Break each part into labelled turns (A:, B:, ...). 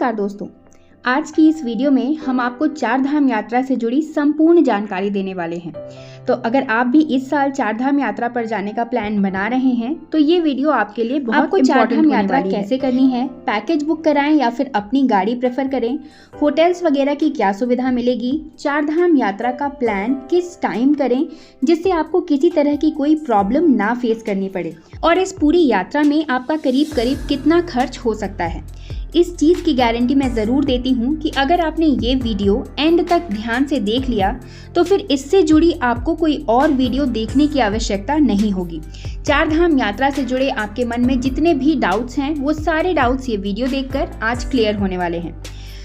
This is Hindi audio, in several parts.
A: नमस्कार दोस्तों, आज की इस वीडियो में हम आपको चार धाम यात्रा से जुड़ी संपूर्ण जानकारी देने वाले हैं। तो अगर आप भी इस साल चार धाम यात्रा पर जाने का प्लान बना रहे हैं तो ये वीडियो आपके लिए बहुत
B: आपको चार धाम यात्रा
A: कैसे करनी है, पैकेज बुक कराएं या फिर अपनी गाड़ी प्रेफर करें, होटल्स वगैरह की क्या सुविधा मिलेगी, चार धाम यात्रा का प्लान किस टाइम करें जिससे आपको किसी तरह की कोई प्रॉब्लम ना फेस करनी पड़े, और इस पूरी यात्रा में आपका करीब करीब कितना खर्च हो सकता है। इस चीज़ की गारंटी मैं ज़रूर देती हूँ कि अगर आपने ये वीडियो एंड तक ध्यान से देख लिया तो फिर इससे जुड़ी आपको कोई और वीडियो देखने की आवश्यकता नहीं होगी। चार धाम यात्रा से जुड़े आपके मन में जितने भी डाउट्स हैं वो सारे डाउट्स ये वीडियो देखकर आज क्लियर होने वाले हैं।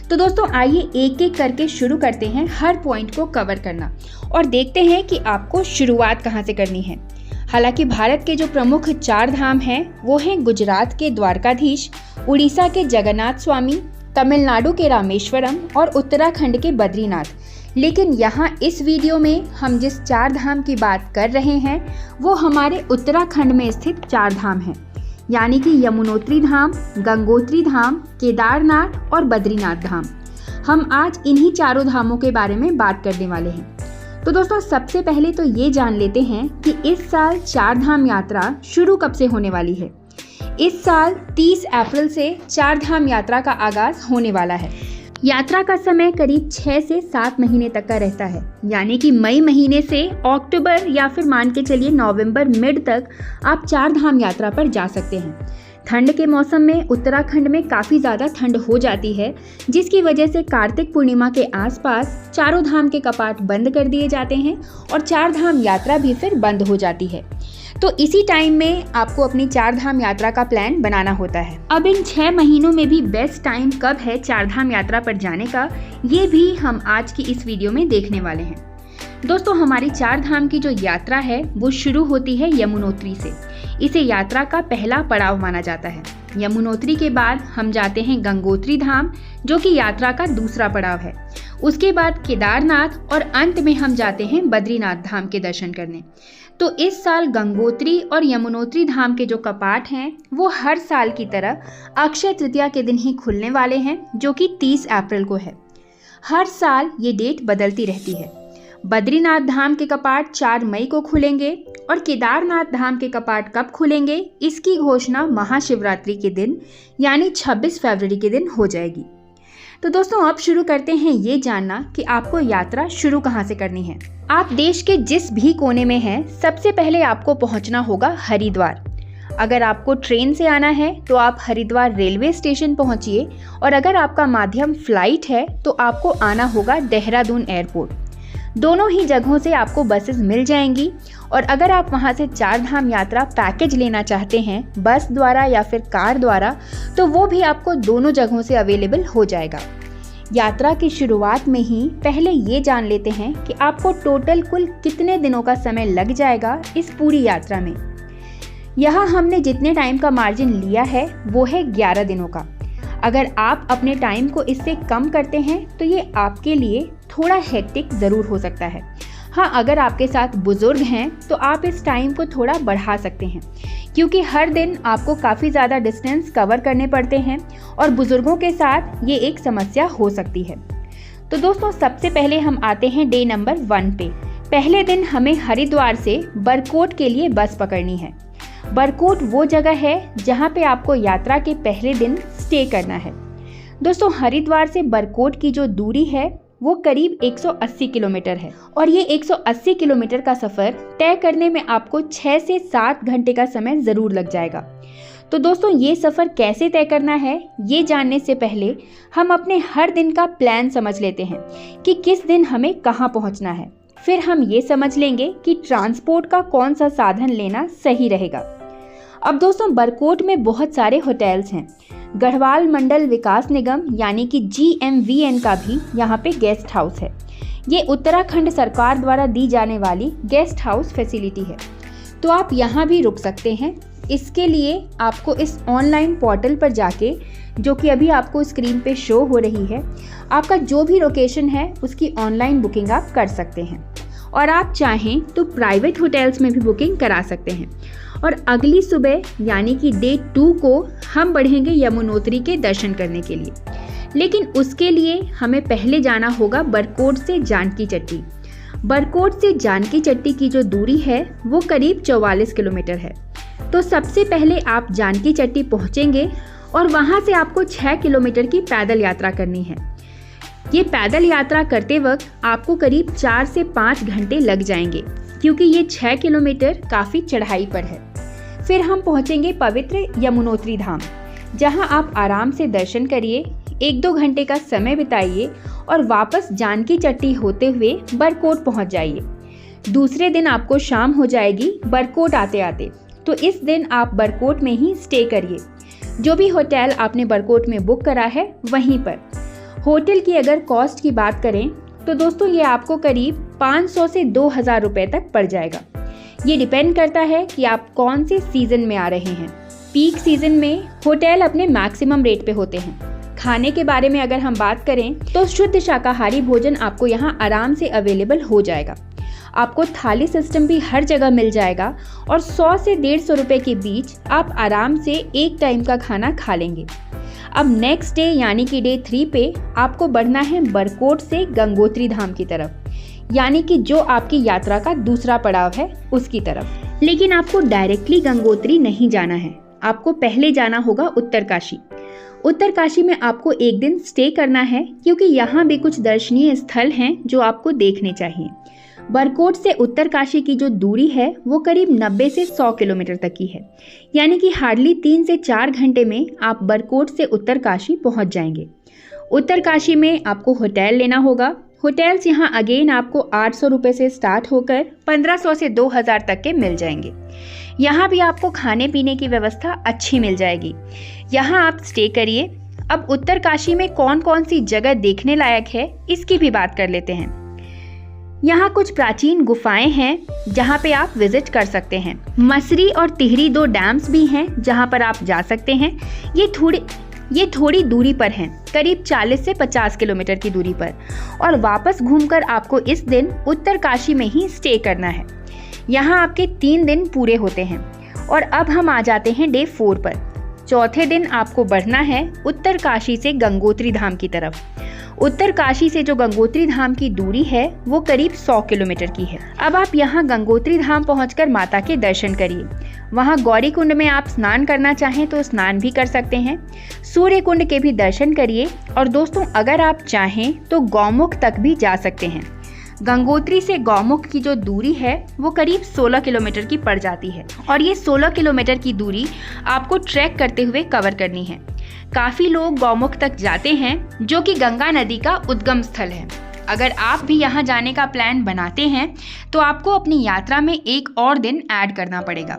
A: तो दोस्तों आइए एक एक करके शुरू करते हैं हर पॉइंट को कवर करना और देखते हैं कि आपको शुरुआत कहाँ से करनी है। हालांकि भारत के जो प्रमुख चार धाम हैं वो हैं गुजरात के द्वारकाधीश, उड़ीसा के जगन्नाथ स्वामी, तमिलनाडु के रामेश्वरम और उत्तराखंड के बद्रीनाथ। लेकिन यहाँ इस वीडियो में हम जिस चार धाम की बात कर रहे हैं वो हमारे उत्तराखंड में स्थित चार धाम हैं, यानी कि यमुनोत्री धाम, गंगोत्री धाम, केदारनाथ और बद्रीनाथ धाम। हम आज इन्हीं चारों धामों के बारे में बात करने वाले हैं। तो दोस्तों सबसे पहले तो ये जान लेते हैं कि इस साल चार धाम यात्रा शुरू कब से होने वाली है। इस साल 30 अप्रैल से चार धाम यात्रा का आगाज होने वाला है। यात्रा का समय करीब 6 से 7 महीने तक का रहता है, यानी कि मई महीने से अक्टूबर या फिर मान के चलिए नवंबर मिड तक आप चार धाम यात्रा पर जा सकते हैं। ठंड के मौसम में उत्तराखंड में काफ़ी ज़्यादा ठंड हो जाती है, जिसकी वजह से कार्तिक पूर्णिमा के आसपास चारों धाम के कपाट बंद कर दिए जाते हैं और चार धाम यात्रा भी फिर बंद हो जाती है। तो इसी टाइम में आपको अपनी चार धाम यात्रा का प्लान बनाना होता है। अब इन 6 महीनों में भी बेस्ट टाइम कब है चार धाम यात्रा पर जाने का, ये भी हम आज की इस वीडियो में देखने वाले हैं। दोस्तों हमारी चार धाम की जो यात्रा है वो शुरू होती है यमुनोत्री से। इसे यात्रा का पहला पड़ाव माना जाता है। यमुनोत्री के बाद हम जाते हैं गंगोत्री धाम, जो कि यात्रा का दूसरा पड़ाव है। उसके बाद केदारनाथ और अंत में हम जाते हैं बद्रीनाथ धाम के दर्शन करने। तो इस साल गंगोत्री और यमुनोत्री धाम के जो कपाट हैं वो हर साल की तरह अक्षय तृतीया के दिन ही खुलने वाले हैं, जो कि 30 अप्रैल को है। हर साल ये डेट बदलती रहती है। बद्रीनाथ धाम के कपाट 4 मई को खुलेंगे और केदारनाथ धाम के कपाट कब खुलेंगे इसकी घोषणा महाशिवरात्रि के दिन यानी 26 फरवरी के दिन हो जाएगी। तो दोस्तों अब शुरू करते हैं ये जानना कि आपको यात्रा शुरू कहाँ से करनी है। आप देश के जिस भी कोने में हैं सबसे पहले आपको पहुँचना होगा हरिद्वार। अगर आपको ट्रेन से आना है तो आप हरिद्वार रेलवे स्टेशन पहुँचिए, और अगर आपका माध्यम फ्लाइट है तो आपको आना होगा देहरादून एयरपोर्ट। दोनों ही जगहों से आपको बसेस मिल जाएंगी, और अगर आप वहां से चार धाम यात्रा पैकेज लेना चाहते हैं बस द्वारा या फिर कार द्वारा, तो वो भी आपको दोनों जगहों से अवेलेबल हो जाएगा। यात्रा की शुरुआत में ही पहले ये जान लेते हैं कि आपको टोटल कुल कितने दिनों का समय लग जाएगा इस पूरी यात्रा में। यहाँ हमने जितने टाइम का मार्जिन लिया है वो है 11 दिनों का। अगर आप अपने टाइम को इससे कम करते हैं तो ये आपके लिए थोड़ा हेक्टिक ज़रूर हो सकता है। हाँ, अगर आपके साथ बुजुर्ग हैं तो आप इस टाइम को थोड़ा बढ़ा सकते हैं, क्योंकि हर दिन आपको काफ़ी ज़्यादा डिस्टेंस कवर करने पड़ते हैं और बुजुर्गों के साथ ये एक समस्या हो सकती है। तो दोस्तों सबसे पहले हम आते हैं डे नंबर 1 पे। पहले दिन हमें हरिद्वार से बरकोट के लिए बस पकड़नी है। बरकोट वो जगह है जहाँ पे आपको यात्रा के पहले दिन स्टे करना है। दोस्तों हरिद्वार से बरकोट की जो दूरी है वो करीब 180 किलोमीटर है, और ये 180 किलोमीटर का सफ़र तय करने में आपको 6 से 7 घंटे का समय ज़रूर लग जाएगा। तो दोस्तों ये सफ़र कैसे तय करना है ये जानने से पहले हम अपने हर दिन का प्लान समझ लेते हैं कि किस दिन हमें कहाँ पहुँचना है। फिर हम ये समझ लेंगे कि ट्रांसपोर्ट का कौन सा साधन लेना सही रहेगा। अब दोस्तों बरकोट में बहुत सारे होटल्स हैं। गढ़वाल मंडल विकास निगम यानी कि GMVN का भी यहाँ पे गेस्ट हाउस है। ये उत्तराखंड सरकार द्वारा दी जाने वाली गेस्ट हाउस फैसिलिटी है, तो आप यहाँ भी रुक सकते हैं। इसके लिए आपको इस ऑनलाइन पोर्टल पर जाके, जो कि अभी आपको स्क्रीन पे शो हो रही है, आपका जो भी लोकेशन है उसकी ऑनलाइन बुकिंग आप कर सकते हैं, और आप चाहें तो प्राइवेट होटल्स में भी बुकिंग करा सकते हैं। और अगली सुबह यानी कि डे 2 को हम बढ़ेंगे यमुनोत्री के दर्शन करने के लिए। लेकिन उसके लिए हमें पहले जाना होगा बरकोट से जानकी चट्टी। बरकोट से जानकी चट्टी की जो दूरी है वो करीब 44 किलोमीटर है। तो सबसे पहले आप जानकी चट्टी पहुंचेंगे और वहां से आपको 6 किलोमीटर की पैदल यात्रा करनी है। ये पैदल यात्रा करते वक्त आपको करीब 4 से 5 घंटे लग जाएंगे, क्योंकि ये 6 किलोमीटर काफ़ी चढ़ाई पर है। फिर हम पहुंचेंगे पवित्र यमुनोत्री धाम, जहां आप आराम से दर्शन करिए, 1-2 घंटे का समय बिताइए और वापस जानकी चट्टी होते हुए बरकोट पहुंच जाइए। दूसरे दिन आपको शाम हो जाएगी बरकोट आते आते, तो इस दिन आप बरकोट में ही स्टे करिए। जो भी होटल आपने बरकोट में बुक करा है वहीं पर। होटल की अगर कॉस्ट की बात करें तो दोस्तों ये आपको करीब 500 से 2000 रुपये तक पड़ जाएगा। ये डिपेंड करता है कि आप कौन से सीज़न में आ रहे हैं। पीक सीज़न में होटल अपने मैक्सिमम रेट पे होते हैं। खाने के बारे में अगर हम बात करें तो शुद्ध शाकाहारी भोजन आपको यहाँ आराम से अवेलेबल हो जाएगा। आपको थाली सिस्टम भी हर जगह मिल जाएगा और 100 से 150 रुपये के बीच आप आराम से एक टाइम का खाना खा लेंगे। अब नेक्स्ट डे यानी कि डे 3 पे आपको बढ़ना है बरकोट से गंगोत्री धाम की तरफ, यानी कि जो आपकी यात्रा का दूसरा पड़ाव है उसकी तरफ। लेकिन आपको डायरेक्टली गंगोत्री नहीं जाना है, आपको पहले जाना होगा उत्तरकाशी। उत्तरकाशी में आपको एक दिन स्टे करना है, क्योंकि यहाँ भी कुछ दर्शनीय स्थल हैं जो आपको देखने चाहिए। बरकोट से उत्तरकाशी की जो दूरी है वो करीब 90 से 100 किलोमीटर तक की है, यानी कि हार्डली 3 से 4 घंटे में आप बरकोट से उत्तरकाशी पहुंच जाएंगे। उत्तरकाशी में आपको होटल लेना होगा। होटल्स यहाँ अगेन आपको 800 रुपये से स्टार्ट होकर 1500 से 2000 तक के मिल जाएंगे। यहाँ भी आपको खाने पीने की व्यवस्था अच्छी मिल जाएगी। यहाँ आप स्टे करिए। अब उत्तरकाशी में कौन कौन सी जगह देखने लायक है इसकी भी बात कर लेते हैं। यहाँ कुछ प्राचीन गुफाएं हैं जहाँ पे आप विजिट कर सकते हैं। मसरी और तिहरी 2 डैम्स भी हैं जहाँ पर आप जा सकते हैं। ये थोड़ी दूरी पर हैं, करीब 40 से 50 किलोमीटर की दूरी पर, और वापस घूमकर आपको इस दिन उत्तरकाशी में ही स्टे करना है। यहाँ आपके 3 दिन पूरे होते हैं। और अब हम आ जाते हैं डे 4 पर। चौथे दिन आपको बढ़ना है उत्तरकाशी से गंगोत्री धाम की तरफ। उत्तरकाशी से जो गंगोत्री धाम की दूरी है वो करीब 100 किलोमीटर की है। अब आप यहाँ गंगोत्री धाम पहुंचकर माता के दर्शन करिए। वहाँ गौरी कुंड में आप स्नान करना चाहें तो स्नान भी कर सकते हैं। सूर्य कुंड के भी दर्शन करिए। और दोस्तों अगर आप चाहें तो गौमुख तक भी जा सकते हैं। गंगोत्री से गौमुख की जो दूरी है वो करीब 16 किलोमीटर की पड़ जाती है, और ये 16 किलोमीटर की दूरी आपको ट्रैक करते हुए कवर करनी है। काफ़ी लोग गौमुख तक जाते हैं, जो कि गंगा नदी का उद्गम स्थल है। अगर आप भी यहाँ जाने का प्लान बनाते हैं तो आपको अपनी यात्रा में एक और दिन ऐड करना पड़ेगा।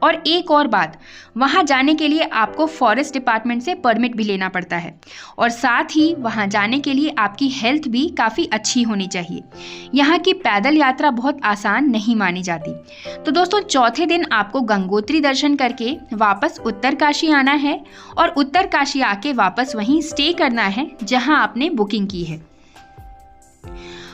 A: और एक और बात, वहाँ जाने के लिए आपको फॉरेस्ट डिपार्टमेंट से परमिट भी लेना पड़ता है, और साथ ही वहाँ जाने के लिए आपकी हेल्थ भी काफ़ी अच्छी होनी चाहिए। यहाँ की पैदल यात्रा बहुत आसान नहीं मानी जाती। तो दोस्तों चौथे दिन आपको गंगोत्री दर्शन करके वापस उत्तरकाशी आना है, और उत्तरकाशी आके वापस वहीं स्टे करना है जहाँ आपने बुकिंग की है।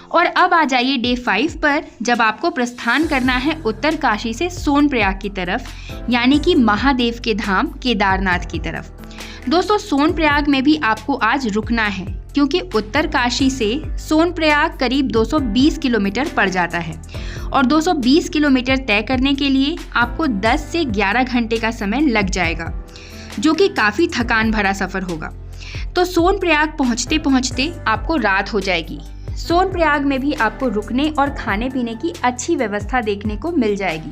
A: और अब आ जाइए डे 5 पर, जब आपको प्रस्थान करना है उत्तरकाशी से सोनप्रयाग की तरफ, यानी कि महादेव के धाम केदारनाथ की तरफ। दोस्तों सोनप्रयाग में भी आपको आज रुकना है, क्योंकि उत्तरकाशी से सोनप्रयाग करीब 220 किलोमीटर पड़ जाता है, और 220 किलोमीटर तय करने के लिए आपको 10 से 11 घंटे का समय लग जाएगा, जो कि काफ़ी थकान भरा सफ़र होगा। तो सोनप्रयाग पहुँचते पहुँचते आपको रात हो जाएगी। सोनप्रयाग में भी आपको रुकने और खाने पीने की अच्छी व्यवस्था देखने को मिल जाएगी,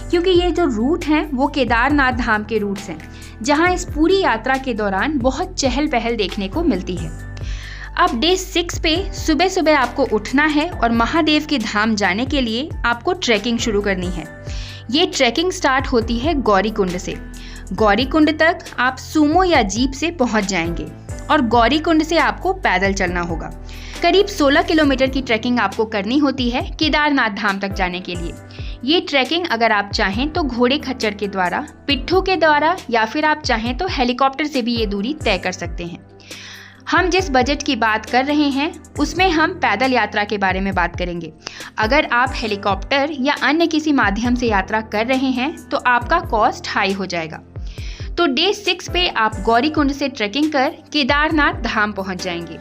A: क्योंकि ये जो रूट हैं वो केदारनाथ धाम के रूट्स हैं, जहां इस पूरी यात्रा के दौरान बहुत चहल पहल देखने को मिलती है। अब डे 6 पे सुबह सुबह आपको उठना है और महादेव के धाम जाने के लिए आपको ट्रैकिंग शुरू करनी है। ये ट्रैकिंग स्टार्ट होती है गौरी कुंड से। गौरी कुंड तक आप सूमो या जीप से पहुंच जाएंगे, और गौरी कुंड से आपको पैदल चलना होगा। करीब 16 किलोमीटर की ट्रैकिंग आपको करनी होती है केदारनाथ धाम तक जाने के लिए। ये ट्रैकिंग अगर आप चाहें तो घोड़े खच्चर के द्वारा, पिट्ठू के द्वारा, या फिर आप चाहें तो हेलीकॉप्टर से भी ये दूरी तय कर सकते हैं। हम जिस बजट की बात कर रहे हैं उसमें हम पैदल यात्रा के बारे में बात करेंगे। अगर आप हेलीकॉप्टर या अन्य किसी माध्यम से यात्रा कर रहे हैं तो आपका कॉस्ट हाई हो जाएगा। तो डे 6 पे आप गौरीकुंड से ट्रैकिंग कर केदारनाथ धाम पहुंच जाएंगे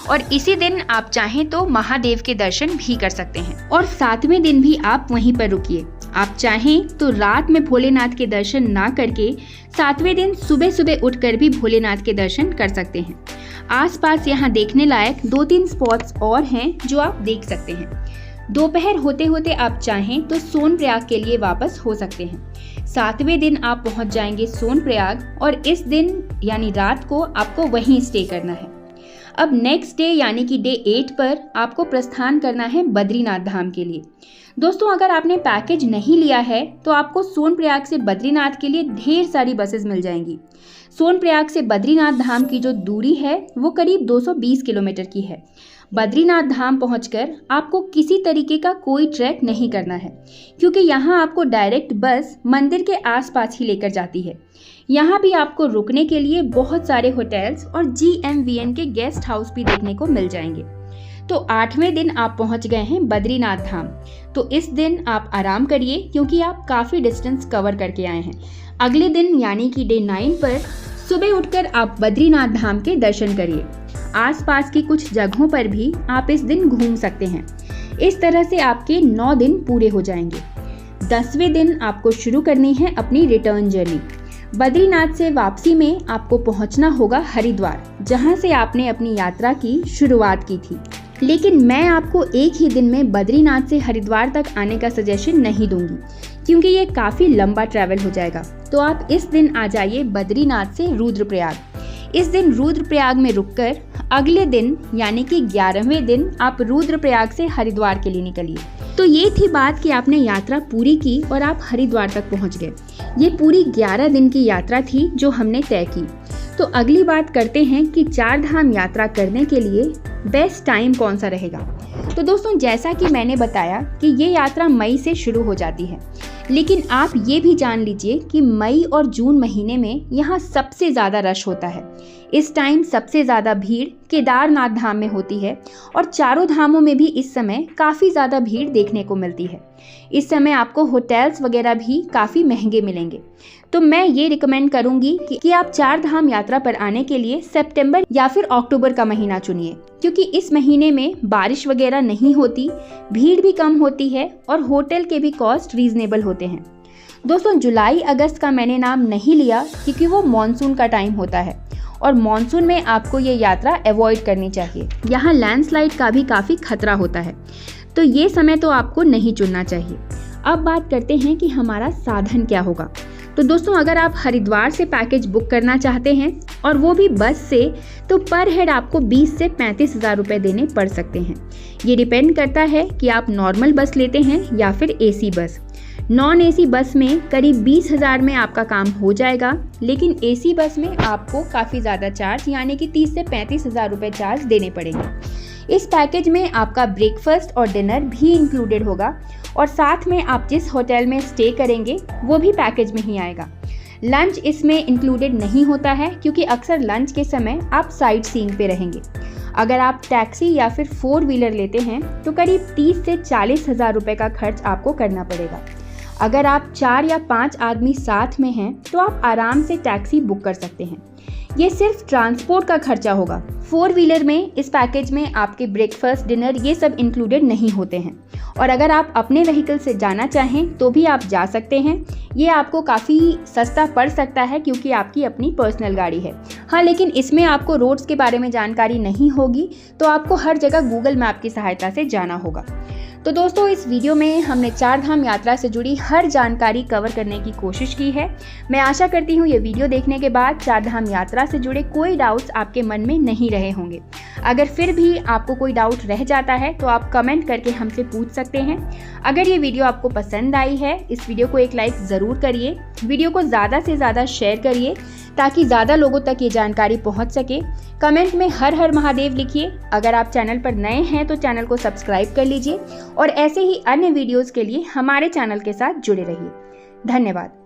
A: और इसी दिन आप चाहें तो महादेव के दर्शन भी कर सकते हैं और 7वें दिन भी आप वहीं पर रुकिए। आप चाहें तो रात में भोलेनाथ के दर्शन ना करके 7वें दिन सुबह सुबह उठकर भी भोलेनाथ के दर्शन कर सकते हैं। आसपास यहाँ देखने लायक 2-3 स्पॉट्स और हैं जो आप देख सकते हैं। दोपहर होते होते आप चाहें तो सोनप्रयाग के लिए वापस हो सकते हैं। 7वें दिन आप पहुंच जाएंगे सोनप्रयाग और इस दिन यानी रात को आपको वहीं स्टे करना है। अब नेक्स्ट डे यानी कि डे 8 पर आपको प्रस्थान करना है बद्रीनाथ धाम के लिए। दोस्तों, अगर आपने पैकेज नहीं लिया है तो आपको सोनप्रयाग से बद्रीनाथ के लिए ढेर सारी बसेस मिल जाएंगी। सोनप्रयाग से बद्रीनाथ धाम की जो दूरी है वो करीब 220 किलोमीटर की है। बद्रीनाथ धाम पहुंचकर आपको किसी तरीके का कोई ट्रैक नहीं करना है, क्योंकि यहाँ आपको डायरेक्ट बस मंदिर के आसपास ही लेकर जाती है। यहाँ भी आपको रुकने के लिए बहुत सारे होटल्स और GMVN के गेस्ट हाउस भी देखने को मिल जाएंगे। तो 8वें दिन आप पहुँच गए हैं बद्रीनाथ धाम। तो इस दिन आप आराम करिए क्योंकि आप काफ़ी डिस्टेंस कवर करके आए हैं। अगले दिन यानी कि डे 9 पर सुबह उठकर आप बद्रीनाथ धाम के दर्शन करिए। आसपास की कुछ जगहों पर भी आप इस दिन घूम सकते हैं। इस तरह से आपके 9 दिन पूरे हो जाएंगे। 10वें दिन आपको शुरू करनी है अपनी रिटर्न जर्नी। बद्रीनाथ से वापसी में आपको पहुंचना होगा हरिद्वार, जहां से आपने अपनी यात्रा की शुरुआत की थी। लेकिन मैं आपको एक ही दिन में बद्रीनाथ से हरिद्वार तक आने का सजेशन नहीं दूंगी, क्योंकि ये काफ़ी लंबा ट्रैवल हो जाएगा। तो आप इस दिन आ जाइए बद्रीनाथ से रुद्रप्रयाग। इस दिन रुद्रप्रयाग में रुककर अगले दिन यानी कि 11वें दिन आप रुद्रप्रयाग से हरिद्वार के लिए निकलिए। तो ये थी बात कि आपने यात्रा पूरी की और आप हरिद्वार तक पहुंच गए। ये पूरी 11 दिन की यात्रा थी जो हमने तय की। तो अगली बात करते हैं कि 4 धाम यात्रा करने के लिए बेस्ट टाइम कौन सा रहेगा। तो दोस्तों, जैसा कि मैंने बताया कि ये यात्रा मई से शुरू हो जाती है, लेकिन आप ये भी जान लीजिए कि मई और जून महीने में यहाँ सबसे ज़्यादा रश होता है। इस टाइम सबसे ज़्यादा भीड़ केदारनाथ धाम में होती है और चारों धामों में भी इस समय काफ़ी ज़्यादा भीड़ देखने को मिलती है। इस समय आपको होटल्स वगैरह भी काफ़ी महंगे मिलेंगे। तो मैं ये रिकमेंड करूँगी कि आप 4 धाम यात्रा पर आने के लिए सितंबर या फिर अक्टूबर का महीना चुनिए, क्योंकि इस महीने में बारिश वगैरह नहीं होती, भीड़ भी कम होती है और होटल के भी कॉस्ट रीजनेबल होते हैं। दोस्तों, जुलाई अगस्त का मैंने नाम नहीं लिया क्योंकि वो मॉनसून का टाइम होता है और मॉनसून में आपको ये यात्रा अवॉइड करनी चाहिए। यहाँ लैंडस्लाइड का भी काफ़ी खतरा होता है, तो ये समय तो आपको नहीं चुनना चाहिए। अब बात करते हैं कि हमारा साधन क्या होगा। तो दोस्तों, अगर आप हरिद्वार से पैकेज बुक करना चाहते हैं और वो भी बस से, तो पर हेड आपको 20 से 35 हज़ार रुपये देने पड़ सकते हैं। ये डिपेंड करता है कि आप नॉर्मल बस लेते हैं या फिर AC बस। नॉन AC बस में करीब 20 हज़ार में आपका काम हो जाएगा, लेकिन AC बस में आपको काफ़ी ज़्यादा चार्ज यानी कि 30 से 35 हज़ार रुपये चार्ज देने पड़ेंगे। इस पैकेज में आपका ब्रेकफास्ट और डिनर भी इंक्लूडेड होगा और साथ में आप जिस होटल में स्टे करेंगे वो भी पैकेज में ही आएगा। लंच इसमें इंक्लूडेड नहीं होता है, क्योंकि अक्सर लंच के समय आप साइट सीइंग पे रहेंगे। अगर आप टैक्सी या फिर 4 व्हीलर लेते हैं तो करीब 30 से 40 हज़ार रुपये का खर्च आपको करना पड़ेगा। अगर आप 4 या 5 आदमी साथ में हैं तो आप आराम से टैक्सी बुक कर सकते हैं। ये सिर्फ ट्रांसपोर्ट का खर्चा होगा। 4 व्हीलर में इस पैकेज में आपके ब्रेकफास्ट, डिनर ये सब इंक्लूडेड नहीं होते हैं। और अगर आप अपने व्हीकल से जाना चाहें तो भी आप जा सकते हैं। ये आपको काफ़ी सस्ता पड़ सकता है क्योंकि आपकी अपनी पर्सनल गाड़ी है। हाँ, लेकिन इसमें आपको रोड्स के बारे में जानकारी नहीं होगी, तो आपको हर जगह गूगल मैप की सहायता से जाना होगा। तो दोस्तों, इस वीडियो में हमने 4 धाम यात्रा से जुड़ी हर जानकारी कवर करने की कोशिश की है। मैं आशा करती हूँ ये वीडियो देखने के बाद 4 धाम यात्रा से जुड़े कोई डाउट्स आपके मन में नहीं रहे होंगे। अगर फिर भी आपको कोई डाउट रह जाता है तो आप कमेंट करके हमसे पूछ सकते हैं। अगर ये वीडियो आपको पसंद आई है, इस वीडियो को एक लाइक ज़रूर करिए, वीडियो को ज़्यादा से ज़्यादा शेयर करिए ताकि ज़्यादा लोगों तक ये जानकारी पहुंच सके। कमेंट में हर हर महादेव लिखिए। अगर आप चैनल पर नए हैं तो चैनल को सब्सक्राइब कर लीजिए और ऐसे ही अन्य वीडियोज़ के लिए हमारे चैनल के साथ जुड़े रहिए। धन्यवाद।